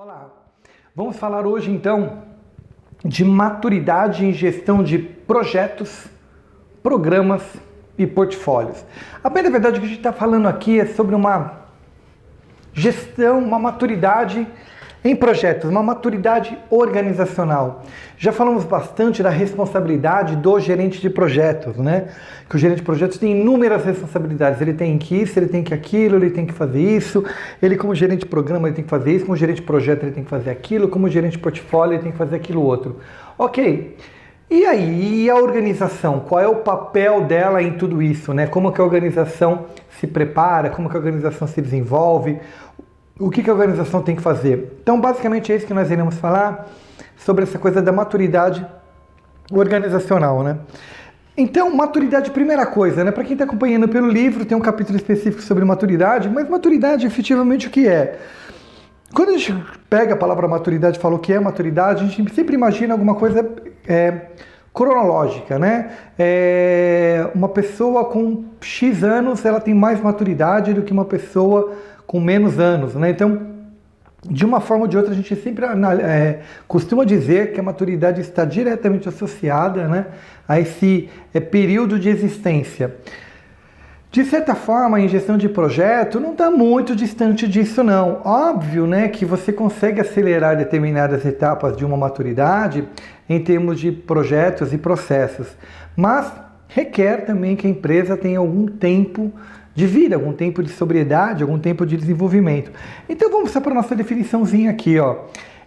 Olá, vamos falar hoje então de maturidade em gestão de projetos, programas e portfólios. A bem da verdade o que a gente está falando aqui é sobre uma gestão, uma maturidade em projetos, uma maturidade organizacional. Já falamos bastante da responsabilidade do gerente de projetos, né? Que o gerente de projetos tem inúmeras responsabilidades. Ele tem que isso, ele tem que aquilo, ele tem que fazer isso. Ele, como gerente de programa, ele tem que fazer isso. Como gerente de projeto, ele tem que fazer aquilo. Como gerente de portfólio, ele tem que fazer aquilo outro. Ok. E aí, e a organização? Qual é o papel dela em tudo isso, né? Como que a organização se prepara? Como que a organização se desenvolve? O que a organização tem que fazer? Então, basicamente é isso que nós iremos falar sobre essa coisa da maturidade organizacional, né? Então, maturidade, primeira coisa, né? Para quem está acompanhando pelo livro, tem um capítulo específico sobre maturidade, mas maturidade, efetivamente, o que é? Quando a gente pega a palavra maturidade e fala o que é maturidade, a gente sempre imagina alguma coisa cronológica, né? Uma pessoa com X anos, ela tem mais maturidade do que uma pessoa com menos anos, né? Então, de uma forma ou de outra, a gente sempre costuma dizer que a maturidade está diretamente associada, né, a esse período de existência. De certa forma, em gestão de projeto, não está muito distante disso, não. Óbvio, né, que você consegue acelerar determinadas etapas de uma maturidade em termos de projetos e processos, mas requer também que a empresa tenha algum tempo de vida, algum tempo de sobriedade, algum tempo de desenvolvimento. Então vamos para a nossa definiçãozinha aqui, ó.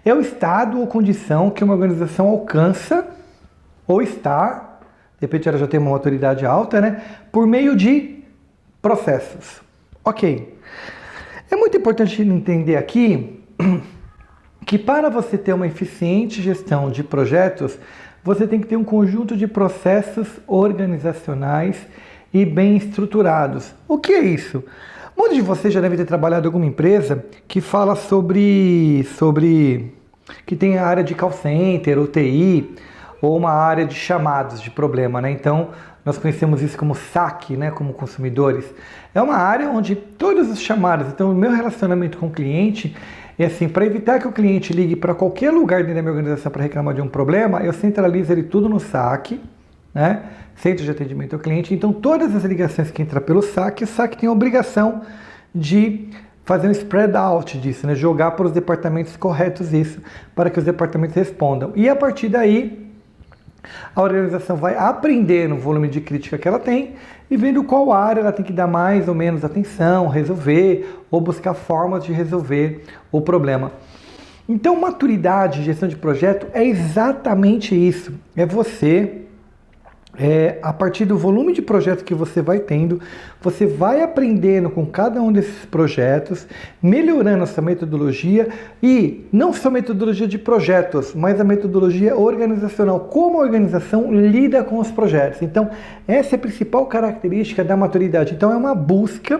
É o estado ou condição que uma organização alcança ou está, de repente ela já tem uma maturidade alta, né, por meio de processos. Ok. É muito importante entender aqui que para você ter uma eficiente gestão de projetos, você tem que ter um conjunto de processos organizacionais e bem estruturados. O que é isso? Muitos de vocês já devem ter trabalhado em alguma empresa que fala sobre que tem a área de call center, ou TI, ou uma área de chamados de problema, né? Então, nós conhecemos isso como SAC, né, como consumidores. É uma área onde todos os chamados, então o meu relacionamento com o cliente é assim, para evitar que o cliente ligue para qualquer lugar dentro da minha organização para reclamar de um problema, eu centralizo ele tudo no SAC, né? Centro de atendimento ao cliente. Então, todas as ligações que entram pelo SAC, o SAC tem a obrigação de fazer um spread out disso, né? Jogar para os departamentos corretos isso, para que os departamentos respondam. E a partir daí, a organização vai aprender no volume de crítica que ela tem e vendo qual área ela tem que dar mais ou menos atenção, resolver ou buscar formas de resolver o problema. Então, maturidade, gestão de projeto é exatamente isso. É você... a partir do volume de projetos que você vai tendo, você vai aprendendo com cada um desses projetos, melhorando a sua metodologia e não só a metodologia de projetos, mas a metodologia organizacional, como a organização lida com os projetos. Então, essa é a principal característica da maturidade. Então, é uma busca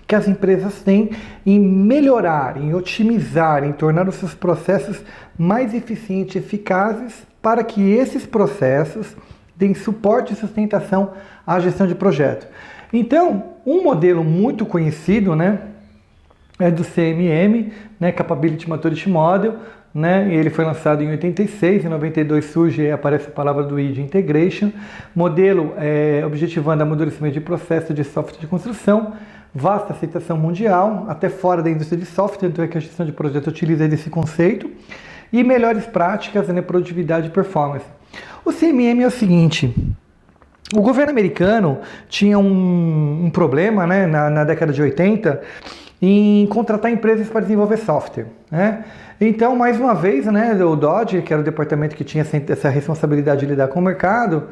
que as empresas têm em melhorar, em otimizar, em tornar os seus processos mais eficientes e eficazes para que esses processos tem suporte e sustentação à gestão de projeto. Então, um modelo muito conhecido, né, é do CMM, né, Capability Maturity Model, né, e ele foi lançado em 86, em 92 surge e aparece a palavra do I de Integration, modelo objetivando amadurecimento de processo de software de construção, vasta aceitação mundial, até fora da indústria de software, então é que a gestão de projeto utiliza esse conceito, e melhores práticas, né, produtividade e performance. O CMM é o seguinte, o governo americano tinha um problema, né, na década de 80 em contratar empresas para desenvolver software, né? Então, mais uma vez, né, o DOD, que era o departamento que tinha essa responsabilidade de lidar com o mercado,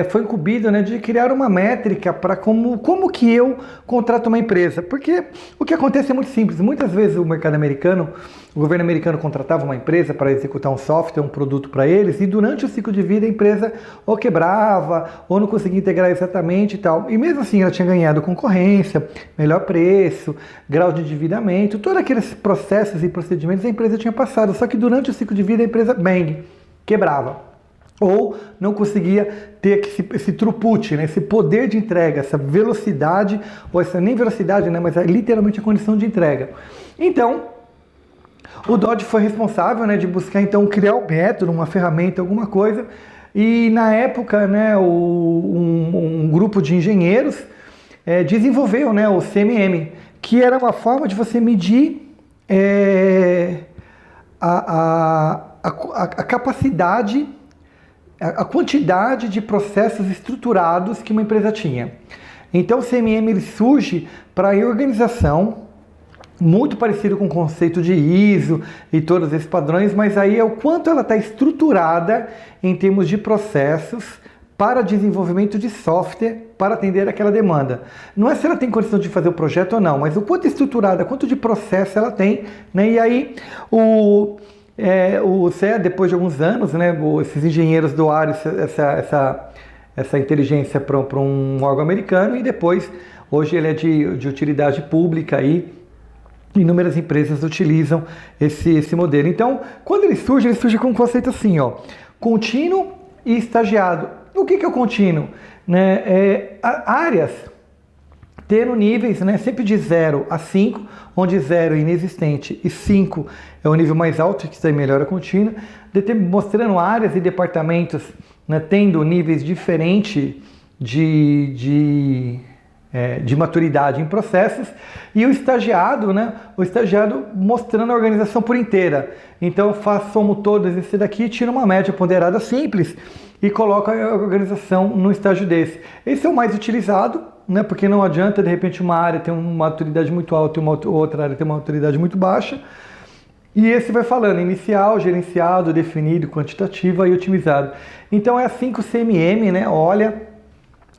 foi incumbido, né, de criar uma métrica para como que eu contrato uma empresa. Porque o que acontece é muito simples. Muitas vezes o mercado americano, o governo americano contratava uma empresa para executar um software, um produto para eles, e durante o ciclo de vida a empresa ou quebrava, ou não conseguia integrar exatamente e tal. E mesmo assim ela tinha ganhado concorrência, melhor preço, grau de endividamento, todos aqueles processos e procedimentos a empresa tinha passado. Só que durante o ciclo de vida a empresa, bang, quebrava. Ou não conseguia ter esse throughput, né, esse poder de entrega, essa velocidade, ou essa nem velocidade, né, mas literalmente a condição de entrega. Então, O Dodge foi responsável, né, de buscar então criar um método, uma ferramenta, alguma coisa. E na época, né, um grupo de engenheiros desenvolveu, né, o CMM, que era uma forma de você medir a capacidade, a quantidade de processos estruturados que uma empresa tinha. Então o CMM ele surge para a organização, muito parecido com o conceito de ISO e todos esses padrões, mas aí é o quanto ela está estruturada em termos de processos para desenvolvimento de software para atender aquela demanda. Não é se ela tem condição de fazer o projeto ou não, mas o quanto estruturada, quanto de processo ela tem, né? E aí o CE, depois de alguns anos, né, esses engenheiros doaram essa inteligência para um órgão americano e depois, hoje ele é de utilidade pública aí. Inúmeras empresas utilizam esse modelo. Então, quando ele surge com um conceito assim, ó, contínuo e estagiado. O que é o contínuo? Né? Áreas tendo níveis, né, sempre de 0 a 5, onde 0 é inexistente e 5 é o nível mais alto, que está em melhora contínua, mostrando áreas e departamentos, né, tendo níveis diferentes de maturidade em processos, e o estagiado, né? O estagiado mostrando a organização por inteira. Então somo todos esse daqui, tira uma média ponderada simples e coloca a organização no estágio desse. Esse é o mais utilizado, né? Porque não adianta de repente uma área ter uma maturidade muito alta e outra área ter uma maturidade muito baixa. E esse vai falando inicial, gerenciado, definido, quantitativo e otimizado. Então é assim que o CMM, né, olha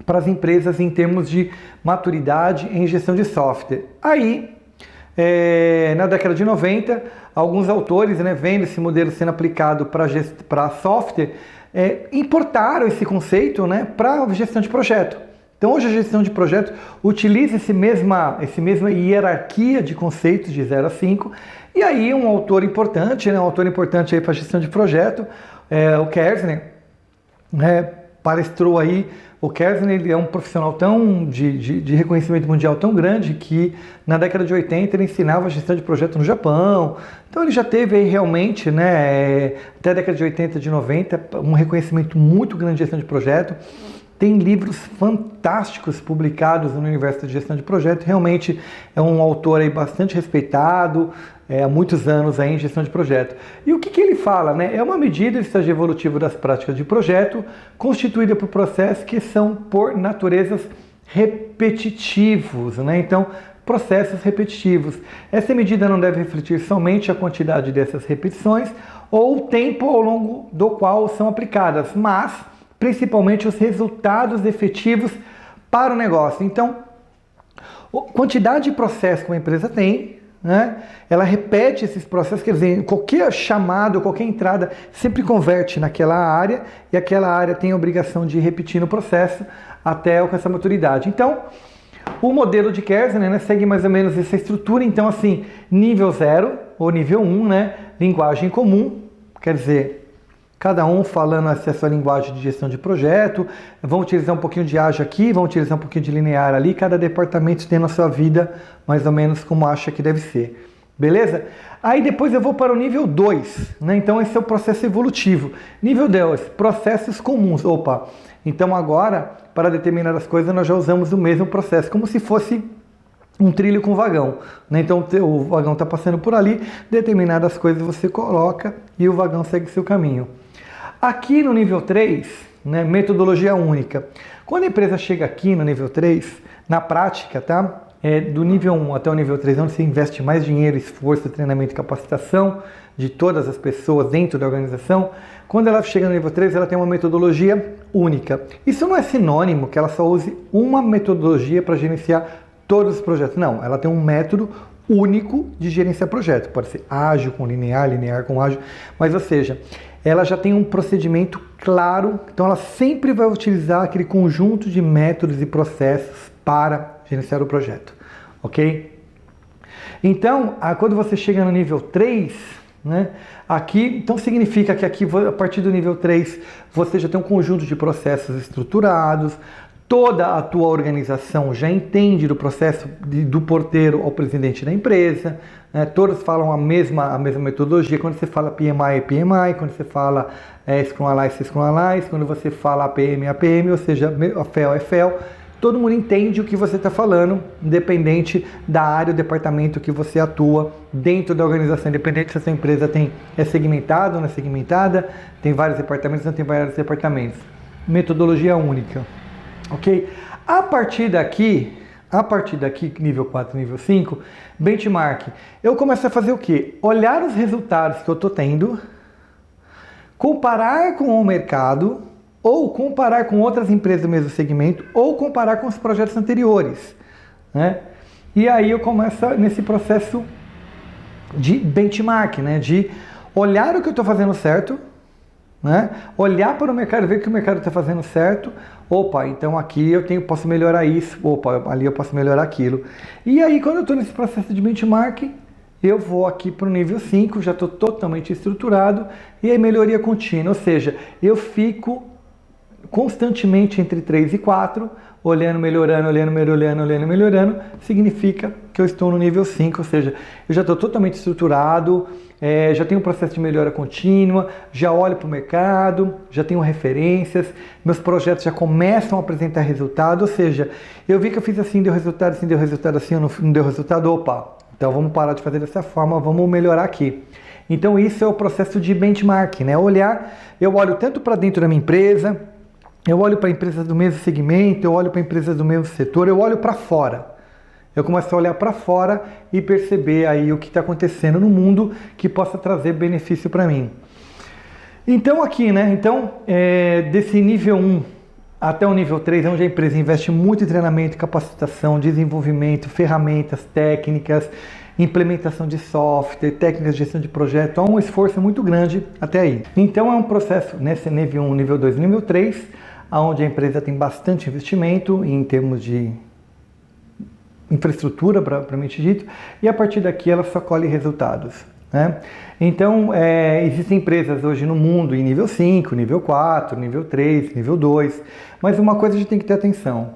para as empresas em termos de maturidade em gestão de software. Aí, na década de 90, alguns autores, né, vendo esse modelo sendo aplicado para software, importaram esse conceito, né, para a gestão de projeto. Então hoje a gestão de projeto utiliza essa mesma hierarquia de conceitos de 0 a 5, e aí um autor importante, né, aí para a gestão de projeto, o Kerzner, palestrou aí. O Kerzner ele é um profissional de reconhecimento mundial tão grande que na década de 80 ele ensinava a gestão de projeto no Japão. Então ele já teve aí realmente, né, até a década de 80, de 90, um reconhecimento muito grande de gestão de projeto. Tem livros fantásticos publicados no universo de gestão de projeto. Realmente é um autor aí bastante respeitado, há muitos anos aí em gestão de projeto. E o que ele fala, né? É uma medida de estágio evolutivo das práticas de projeto, constituída por processos que são, por naturezas, repetitivos, né? Então, processos repetitivos. Essa medida não deve refletir somente a quantidade dessas repetições ou o tempo ao longo do qual são aplicadas, mas principalmente os resultados efetivos para o negócio. Então, a quantidade de processos que uma empresa tem, né, ela repete esses processos, quer dizer, qualquer chamado, qualquer entrada sempre converte naquela área e aquela área tem a obrigação de repetir no processo até alcançar a maturidade. Então, o modelo de Kerzner, né, segue mais ou menos essa estrutura. Então, assim, nível 0 ou nível 1, né, linguagem comum, quer dizer, cada um falando a sua linguagem de gestão de projeto, vão utilizar um pouquinho de ágil aqui, vão utilizar um pouquinho de linear ali, cada departamento tem na sua vida mais ou menos como acha que deve ser. Beleza? Aí depois eu vou para o nível 2, né? Então esse é o processo evolutivo. Nível 2, processos comuns. Opa, então agora, para determinadas coisas, nós já usamos o mesmo processo, como se fosse um trilho com vagão, né? Então o vagão está passando por ali, determinadas coisas você coloca e o vagão segue seu caminho. Aqui no nível 3, né, metodologia única. Quando a empresa chega aqui no nível 3, na prática, tá? Do nível 1 até o nível 3, onde você investe mais dinheiro, esforço, treinamento e capacitação de todas as pessoas dentro da organização, quando ela chega no nível 3, ela tem uma metodologia única. Isso não é sinônimo que ela só use uma metodologia para gerenciar todos os projetos. Não, ela tem um método único de gerenciar projeto. Pode ser ágil com linear, linear com ágil, mas ou seja, ela já tem um procedimento claro, então ela sempre vai utilizar aquele conjunto de métodos e processos para gerenciar o projeto, ok? Então, quando você chega no nível 3, né, aqui, então significa que aqui, a partir do nível 3, você já tem um conjunto de processos estruturados, Toda a tua organização já entende do processo do porteiro ao presidente da empresa, né? Todos falam a mesma metodologia. Quando você fala PMI é PMI, quando você fala Scrum Alliance é Scrum Alliance, quando você fala APM é APM, ou seja, a FEL é FEL. Todo mundo entende o que você está falando, independente da área ou departamento que você atua dentro da organização, independente se a sua empresa é segmentada ou não é segmentada, tem vários departamentos ou não tem vários departamentos. Metodologia única. Ok? A partir daqui, nível 4, nível 5, benchmark, eu começo a fazer o quê? Olhar os resultados que eu estou tendo, comparar com o mercado, ou comparar com outras empresas do mesmo segmento, ou comparar com os projetos anteriores, né? E aí eu começo nesse processo de benchmark, né? De olhar o que eu estou fazendo certo, né? Olhar para o mercado, ver que o mercado está fazendo certo. Opa, então aqui posso melhorar isso. Opa, ali eu posso melhorar aquilo. E aí, quando eu estou nesse processo de benchmark, eu vou aqui para o nível 5, já estou totalmente estruturado, e aí melhoria contínua, ou seja, eu fico constantemente entre 3 e 4, olhando, melhorando, significa que eu estou no nível 5, ou seja, eu já estou totalmente estruturado, já tenho um processo de melhora contínua, já olho para o mercado, já tenho referências, meus projetos já começam a apresentar resultado, ou seja, eu vi que eu fiz assim, deu resultado, assim, deu resultado, assim, não deu resultado, opa, então vamos parar de fazer dessa forma, vamos melhorar aqui. Então isso é o processo de benchmark, né? Eu olho tanto para dentro da minha empresa, eu olho para empresas do mesmo segmento, eu olho para empresas do mesmo setor, eu olho para fora. Eu começo a olhar para fora e perceber aí o que está acontecendo no mundo que possa trazer benefício para mim. Então aqui, né? Então, desse nível 1 até o nível 3, é onde a empresa investe muito em treinamento, capacitação, desenvolvimento, ferramentas, técnicas, implementação de software, técnicas de gestão de projeto, há um esforço muito grande até aí. Então é um processo nesse nível 1, nível 2 e nível 3, onde a empresa tem bastante investimento em termos de infraestrutura, propriamente dito, e a partir daqui ela só colhe resultados, né? Então, existem empresas hoje no mundo em nível 5, nível 4, nível 3, nível 2, mas uma coisa a gente tem que ter atenção.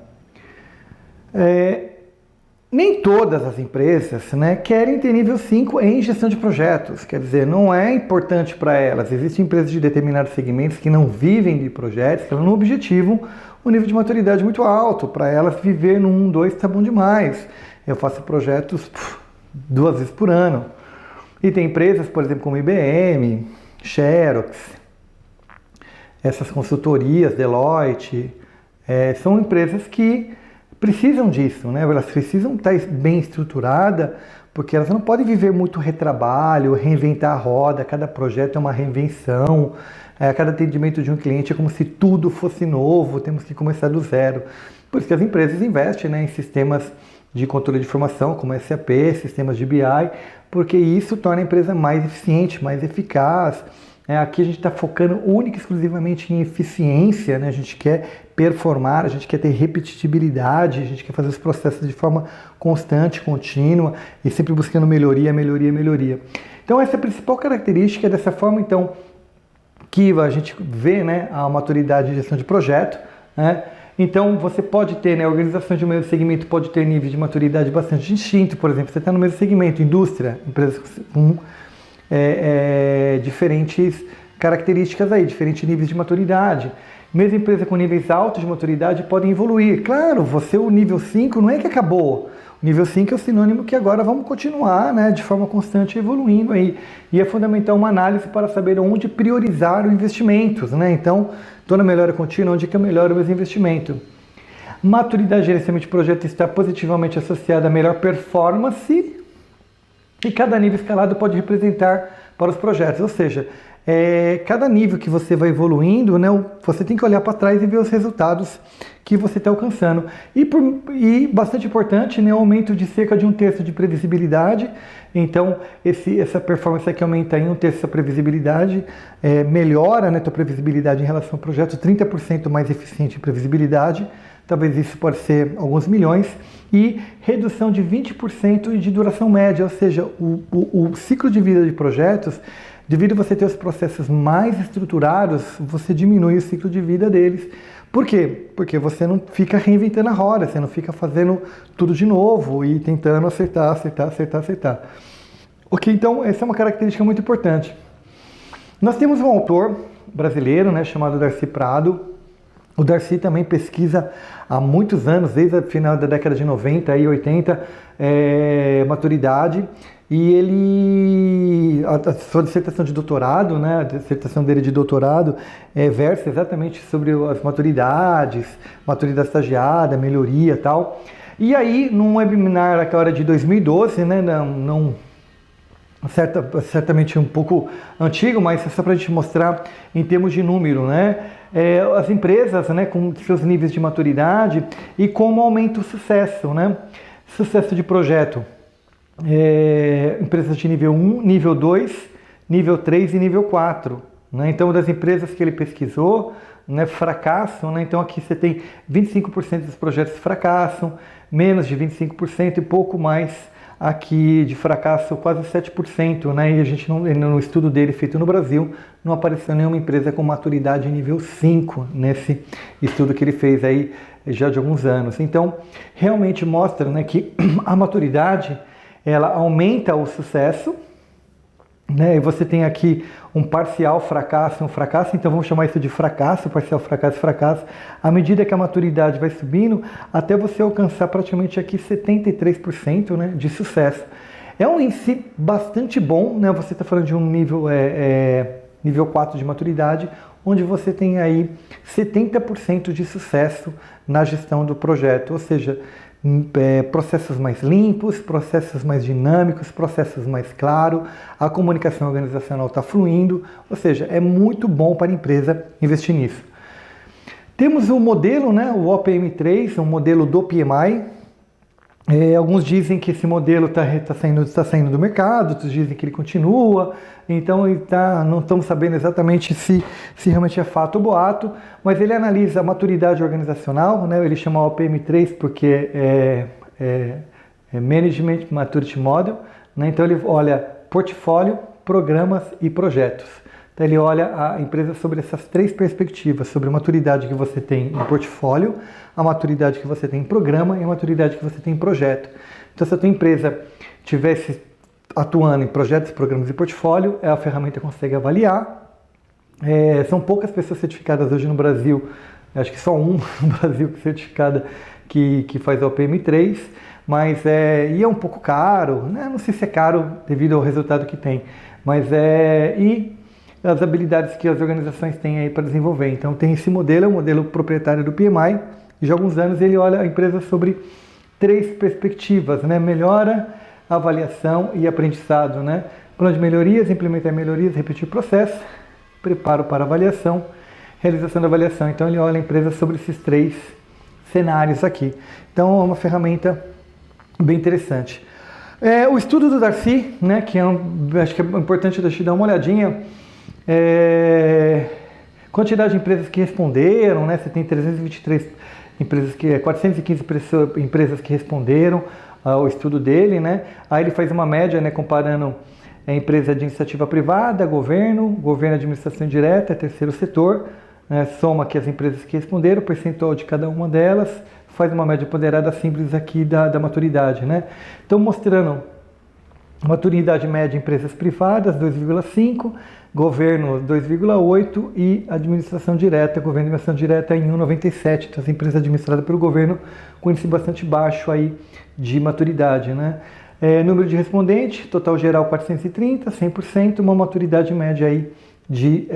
Nem todas as empresas, né, querem ter nível 5 em gestão de projetos, quer dizer, não é importante para elas. Existem empresas de determinados segmentos que não vivem de projetos, que elas não objetivam um nível de maturidade muito alto. Para elas, viver no 1, 2 está bom demais. Eu faço projetos 2 vezes por ano. E tem empresas, por exemplo, como IBM, Xerox, essas consultorias, Deloitte, são empresas que precisam disso, né? Elas precisam estar bem estruturadas, porque elas não podem viver muito retrabalho, reinventar a roda, cada projeto é uma reinvenção, cada atendimento de um cliente é como se tudo fosse novo, temos que começar do zero. Por isso que as empresas investem, né, em sistemas de controle de informação, como SAP, sistemas de BI, porque isso torna a empresa mais eficiente, mais eficaz. Aqui a gente está focando única e exclusivamente em eficiência, né? A gente quer performar, a gente quer ter repetitibilidade, a gente quer fazer os processos de forma constante, contínua e sempre buscando melhoria. Então essa é a principal característica dessa forma, então, que a gente vê, né, a maturidade de gestão de projeto, né? Então você pode ter, né, a organização de um mesmo segmento pode ter nível de maturidade bastante distinto. Por exemplo, você está no mesmo segmento, indústria, empresas com diferentes características aí, diferentes níveis de maturidade. Mesmo empresa com níveis altos de maturidade podem evoluir. Claro, o nível 5 não é que acabou. O nível 5 é o sinônimo que agora vamos continuar, né, de forma constante evoluindo aí. E é fundamental uma análise para saber onde priorizar os investimentos, né? Então, estou na melhora contínua, onde que eu melhoro meus investimentos. Maturidade de gerenciamento de projeto está positivamente associada a melhor performance e cada nível escalado pode representar para os projetos, ou seja, cada nível que você vai evoluindo, né, você tem que olhar para trás e ver os resultados que você está alcançando. E bastante importante, né, o aumento de cerca de 1/3 de previsibilidade. Então, essa performance aqui aumenta em 1/3 essa previsibilidade, melhora, né, tua previsibilidade em relação ao projeto, 30% mais eficiente em previsibilidade. Talvez isso pode ser alguns milhões, e redução de 20% de duração média, ou seja, o ciclo de vida de projetos, devido a você ter os processos mais estruturados, você diminui o ciclo de vida deles, Por quê? Porque você não fica reinventando a roda, você não fica fazendo tudo de novo e tentando acertar. Ok, então essa é uma característica muito importante. Nós temos um autor brasileiro, né, chamado Darcy Prado. O Darcy também pesquisa há muitos anos, desde o final da década de 90 e 80, maturidade. E ele, a sua dissertação de doutorado, né, a dissertação dele de doutorado, versa exatamente sobre as maturidades, maturidade estagiada, melhoria e tal. E aí, num webinar agora de 2012, né, certamente um pouco antigo, mas é só para a gente mostrar em termos de número, né? As empresas, né, com seus níveis de maturidade e como aumenta o sucesso, né? Sucesso de projeto. Empresas de nível 1, nível 2, nível 3 e nível 4. Né? Então, das empresas que ele pesquisou, né, fracassam, né? Então aqui você tem 25% dos projetos fracassam, menos de 25% e pouco mais aqui de fracasso, quase 7%, né? E a gente no estudo dele feito no Brasil, não apareceu nenhuma empresa com maturidade nível 5 nesse estudo que ele fez aí já de alguns anos. Então, realmente mostra, né, que a maturidade ela aumenta o sucesso, né? E você tem aqui um parcial fracasso, um fracasso, então vamos chamar isso de fracasso, parcial fracasso, fracasso, à medida que a maturidade vai subindo, até você alcançar praticamente aqui 73%, né, de sucesso. É um índice bastante bom, né? Você está falando de um nível, nível 4 de maturidade, onde você tem aí 70% de sucesso na gestão do projeto, ou seja, processos mais limpos, processos mais dinâmicos, processos mais claros, a comunicação organizacional está fluindo, ou seja, é muito bom para a empresa investir nisso. Temos o modelo, né, o OPM3, um modelo do PMI. Alguns dizem que esse modelo está saindo do mercado, outros dizem que ele continua, então não estamos sabendo exatamente se realmente é fato ou boato, mas ele analisa a maturidade organizacional, né? Ele chama OPM3 porque é Management Maturity Model, né? Então ele olha portfólio, programas e projetos. Então ele olha a empresa sobre essas três perspectivas, sobre a maturidade que você tem em portfólio, a maturidade que você tem em programa e a maturidade que você tem em projeto. Então se a tua empresa estivesse atuando em projetos, programas e portfólio, a ferramenta consegue avaliar. São poucas pessoas certificadas hoje no Brasil, acho que só um no Brasil que é certificada que faz a OPM3, mas e é um pouco caro, né? Não sei se é caro devido ao resultado que tem, mas e as habilidades que as organizações têm aí para desenvolver. Então tem esse modelo, é o modelo proprietário do PMI, e já há alguns anos ele olha a empresa sobre três perspectivas, né? Melhora, avaliação e aprendizado, né? Plano de melhorias, implementar melhorias, repetir o processo, preparo para avaliação, realização da avaliação. Então ele olha a empresa sobre esses três cenários aqui. Então é uma ferramenta bem interessante. O estudo do Darcy, né, que acho que é importante deixar dar uma olhadinha, quantidade de empresas que responderam, né? Você tem 323 empresas 415 empresas que responderam ao estudo dele, né? Aí ele faz uma média, né, comparando empresa de iniciativa privada, governo, administração indireta, terceiro setor, né? Soma aqui as empresas que responderam, o percentual de cada uma delas, faz uma média ponderada simples aqui da maturidade, né? Então mostrando maturidade média em empresas privadas 2,5, governo 2,8 e administração direta, governo e administração direta em 1,97. Então as empresas administradas pelo governo com índice bastante baixo aí de maturidade, né? Número de respondentes, total geral 430, 100%, uma maturidade média aí de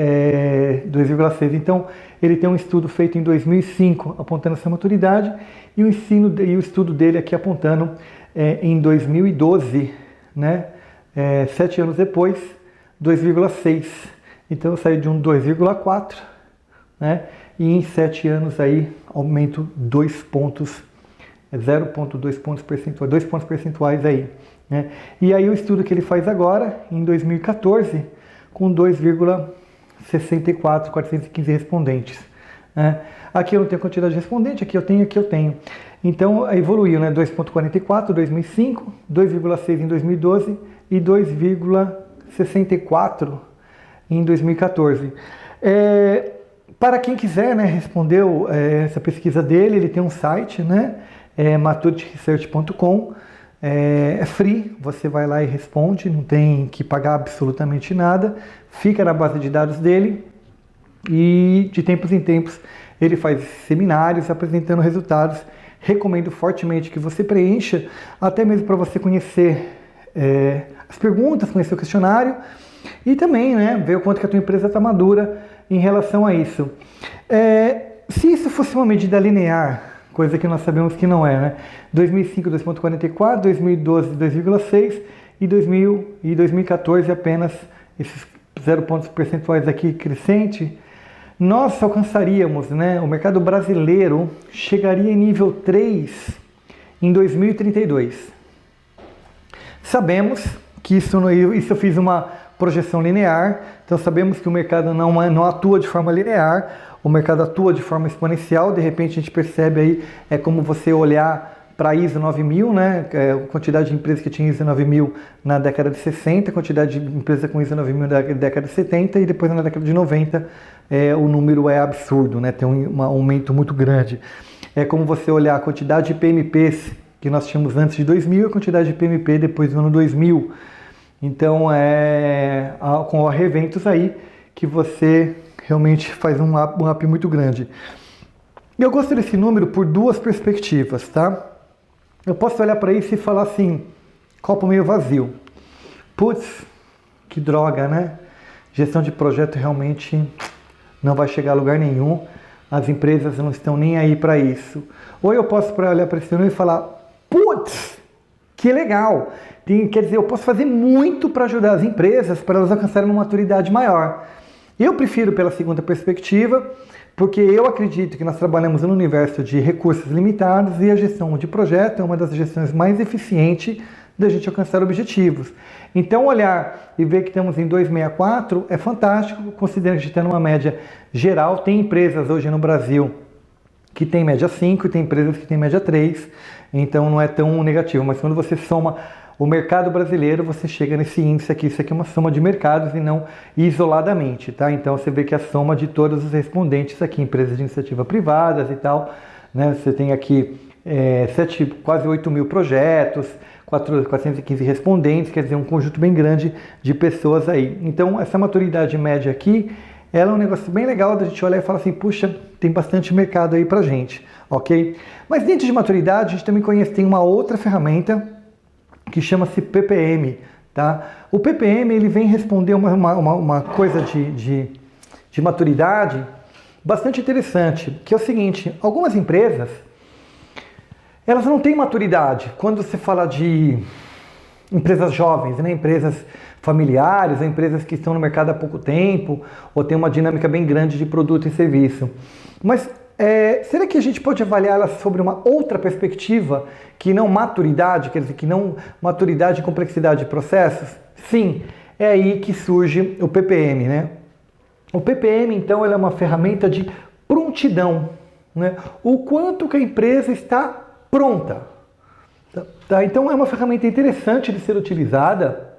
2,6. Então ele tem um estudo feito em 2005 apontando essa maturidade e o estudo dele aqui apontando em 2012, né? 7 anos depois, 2,6. Então eu saí de um 2,4, né? E em 7 anos aí aumento 2 pontos, 0,2 pontos percentuais, 2 pontos percentuais aí, né? E aí o estudo que ele faz agora, em 2014, com 2,64, 415 respondentes, né? Aqui eu não tenho quantidade de respondentes, aqui eu tenho. Então evoluiu, né? 2,44 em 2005, 2,6 em 2012 e 2,64 em 2014. para quem quiser, né, responder essa pesquisa dele, ele tem um site, né, maturityresearch.com, é free, você vai lá e responde, não tem que pagar absolutamente nada, fica na base de dados dele e de tempos em tempos ele faz seminários apresentando resultados. Recomendo fortemente que você preencha, até mesmo para você conhecer as perguntas, conhecer o questionário e também, né, ver o quanto que a tua empresa está madura em relação a isso. Se isso fosse uma medida linear, coisa que nós sabemos que não é, né? 2005, 2,44, 2012, 2,6 e 2014 apenas esses 0 pontos percentuais aqui crescente, nós alcançaríamos, né? O mercado brasileiro chegaria em nível 3 em 2032. Sabemos que isso eu fiz uma projeção linear, então sabemos que o mercado não atua de forma linear, o mercado atua de forma exponencial. De repente a gente percebe aí, é como você olhar para a ISO 9000, né? A quantidade de empresas que tinha ISO 9000 na década de 60, a quantidade de empresas com ISO 9000 na década de 70 e depois na década de 90 o número é absurdo, né? Tem um aumento muito grande. É como você olhar a quantidade de PMPs que nós tínhamos antes de 2000 e a quantidade de PMP depois do ano 2000. Então com a Reventus aí que você realmente faz um up muito grande. E eu gosto desse número por duas perspectivas, tá? Eu posso olhar para isso e falar assim, copo meio vazio. Putz, que droga, né? Gestão de projeto realmente não vai chegar a lugar nenhum. As empresas não estão nem aí para isso. Ou eu posso olhar para esse número e falar, putz, que legal! Quer dizer, eu posso fazer muito para ajudar as empresas para elas alcançarem uma maturidade maior. Eu prefiro pela segunda perspectiva, porque eu acredito que nós trabalhamos no universo de recursos limitados e a gestão de projeto é uma das gestões mais eficientes da gente alcançar objetivos. Então olhar e ver que estamos em 2,64 é fantástico, considerando que a gente está numa média geral. Tem empresas hoje no Brasil que tem média 5 e tem empresas que tem média 3, então não é tão negativo, mas quando você soma o mercado brasileiro, você chega nesse índice aqui. Isso aqui é uma soma de mercados e não isoladamente, tá? Então você vê que a soma de todos os respondentes aqui, empresas de iniciativa privadas e tal, né? Você tem aqui quase 8 mil projetos, 415 respondentes, quer dizer, um conjunto bem grande de pessoas aí. Então essa maturidade média aqui, ela é um negócio bem legal da gente olhar e falar assim, puxa, tem bastante mercado aí pra gente, ok? Mas dentro de maturidade, a gente também tem uma outra ferramenta que chama-se PPM, tá? O PPM, ele vem responder uma coisa de maturidade bastante interessante, que é o seguinte, algumas empresas, elas não têm maturidade. Quando você fala de empresas jovens, né? Empresas familiares, ou empresas que estão no mercado há pouco tempo, ou tem uma dinâmica bem grande de produto e serviço. Mas será que a gente pode avaliá-las sobre uma outra perspectiva, que não maturidade, quer dizer, que não maturidade e complexidade de processos? Sim, é aí que surge o PPM, né? O PPM, então, ele é uma ferramenta de prontidão, né? O quanto que a empresa está pronta. Tá? Então, é uma ferramenta interessante de ser utilizada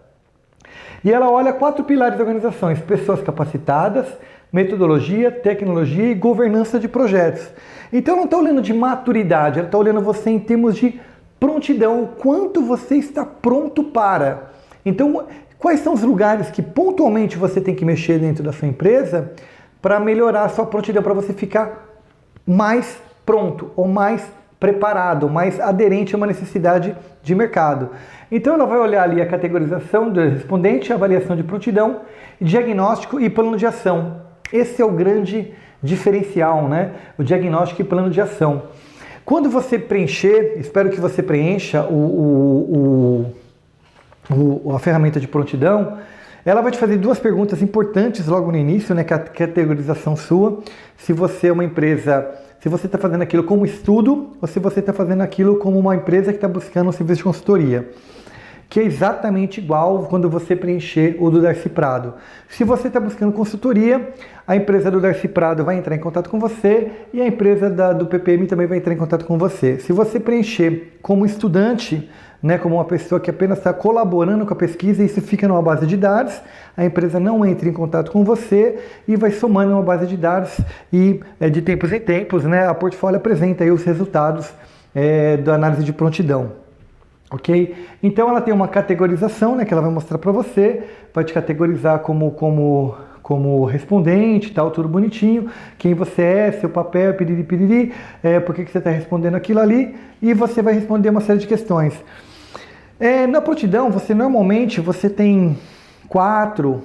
e ela olha 4 pilares da organização: pessoas capacitadas, metodologia, tecnologia e governança de projetos. Então não está olhando de maturidade, ela está olhando você em termos de prontidão, o quanto você está pronto para. Então, quais são os lugares que pontualmente você tem que mexer dentro da sua empresa para melhorar a sua prontidão, para você ficar mais pronto ou mais preparado, mais aderente a uma necessidade de mercado. Então ela vai olhar ali a categorização do respondente, a avaliação de prontidão, diagnóstico e plano de ação. Esse é o grande diferencial, né? O diagnóstico e plano de ação. Quando você preencher, espero que você preencha a ferramenta de prontidão, ela vai te fazer 2 perguntas importantes logo no início, né? Que é a categorização sua. Se você é uma empresa, se você está fazendo aquilo como estudo ou se você está fazendo aquilo como uma empresa que está buscando um serviço de consultoria. que é exatamente igual quando você preencher o do Darcy Prado. Se você está buscando consultoria, a empresa do Darcy Prado vai entrar em contato com você e a empresa do PPM também vai entrar em contato com você. Se você preencher como estudante, né, como uma pessoa que apenas está colaborando com a pesquisa, isso fica numa base de dados, a empresa não entra em contato com você e vai somando uma base de dados e de tempos em tempos, né, a Portfólio apresenta aí os resultados da análise de prontidão. Ok? Então ela tem uma categorização, né, que ela vai mostrar para você, vai te categorizar como respondente, tal, tudo bonitinho, quem você é, seu papel, piriri, piriri, por que você está respondendo aquilo ali, e você vai responder uma série de questões. Na prontidão, normalmente você tem 4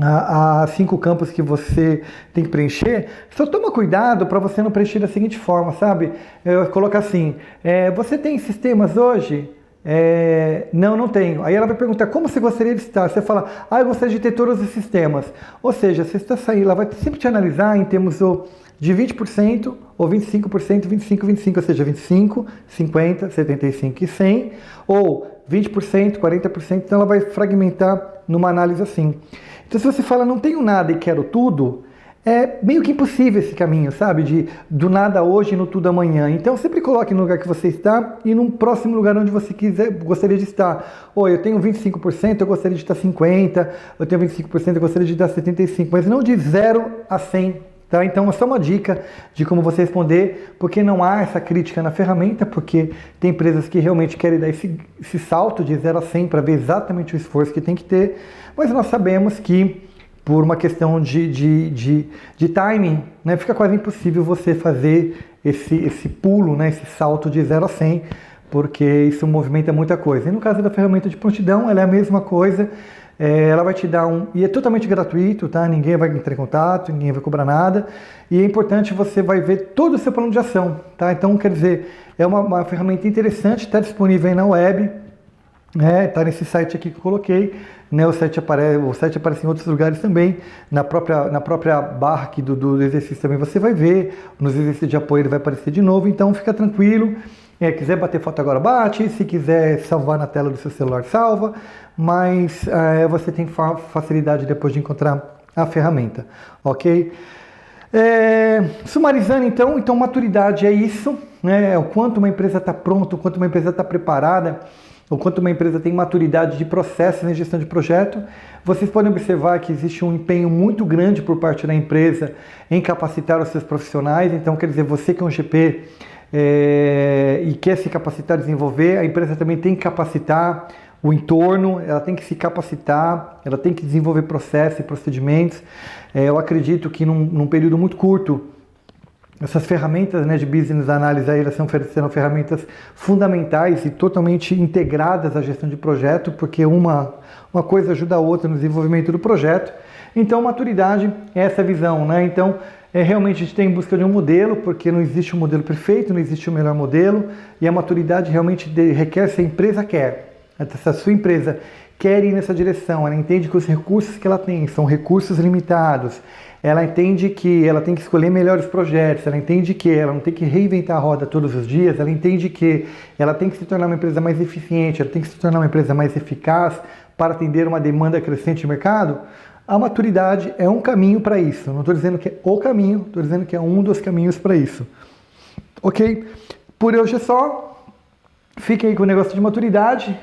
a 5 campos que você tem que preencher. Só toma cuidado para você não preencher da seguinte forma, sabe? Eu coloco assim, você tem sistemas hoje? Não, não tenho. Aí ela vai perguntar, como você gostaria de estar? Você fala, eu gostaria de ter todos os sistemas. Ou seja, você está saindo, ela vai sempre te analisar em termos de 20% ou 25%, 25, 25, ou seja, 25, 50, 75 e 100, ou 20%, 40%, então ela vai fragmentar numa análise assim. Então se você fala, não tenho nada e quero tudo, é meio que impossível esse caminho, sabe? Do nada hoje no tudo amanhã. Então sempre coloque no lugar que você está e num próximo lugar onde você gostaria de estar. Eu tenho 25%, eu gostaria de estar 50%, eu tenho 25%, eu gostaria de estar 75%, mas não de 0 a 100%. Tá? Então é só uma dica de como você responder, porque não há essa crítica na ferramenta, porque tem empresas que realmente querem dar esse salto de 0 a 100 para ver exatamente o esforço que tem que ter, mas nós sabemos que por uma questão de timing, né, fica quase impossível você fazer esse pulo, né, esse salto de 0 a 100, porque isso movimenta muita coisa. E no caso da ferramenta de prontidão, ela é a mesma coisa, ela vai te dar e é totalmente gratuito, tá? Ninguém vai entrar em contato, ninguém vai cobrar nada, e é importante, você vai ver todo o seu plano de ação, tá? Então, quer dizer, é uma ferramenta interessante, está disponível aí na web, tá nesse site aqui que eu coloquei, né? O site aparece em outros lugares também, na própria barra aqui do exercício também você vai ver, nos exercícios de apoio ele vai aparecer de novo, então fica tranquilo. Quiser bater foto agora, bate. Se quiser salvar na tela do seu celular, salva. Mas você tem facilidade depois de encontrar a ferramenta, ok? Sumarizando então maturidade é isso, né? O quanto uma empresa está pronta, o quanto uma empresa está preparada, o quanto uma empresa tem maturidade de processo na gestão de projeto. Vocês podem observar que existe um empenho muito grande por parte da empresa em capacitar os seus profissionais. Então, quer dizer, você que é um GP e quer se capacitar, desenvolver, a empresa também tem que capacitar o entorno, ela tem que se capacitar, ela tem que desenvolver processos e procedimentos. Eu acredito que num período muito curto, essas ferramentas, né, de business analysis aí, elas serão ferramentas fundamentais e totalmente integradas à gestão de projeto, porque uma coisa ajuda a outra no desenvolvimento do projeto. Então, maturidade é essa visão, né? Então, realmente a gente tem em busca de um modelo, porque não existe um modelo perfeito, não existe o melhor modelo, e a maturidade realmente requer se a empresa quer. Se a sua empresa quer ir nessa direção, ela entende que os recursos que ela tem são recursos limitados, ela entende que ela tem que escolher melhores projetos, ela entende que ela não tem que reinventar a roda todos os dias, ela entende que ela tem que se tornar uma empresa mais eficiente, ela tem que se tornar uma empresa mais eficaz para atender uma demanda crescente de mercado. A maturidade é um caminho para isso. Não estou dizendo que é o caminho, estou dizendo que é um dos caminhos para isso. Ok? Por hoje é só. Fiquem aí com o negócio de maturidade.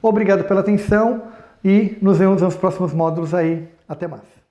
Obrigado pela atenção e nos vemos nos próximos módulos aí. Até mais.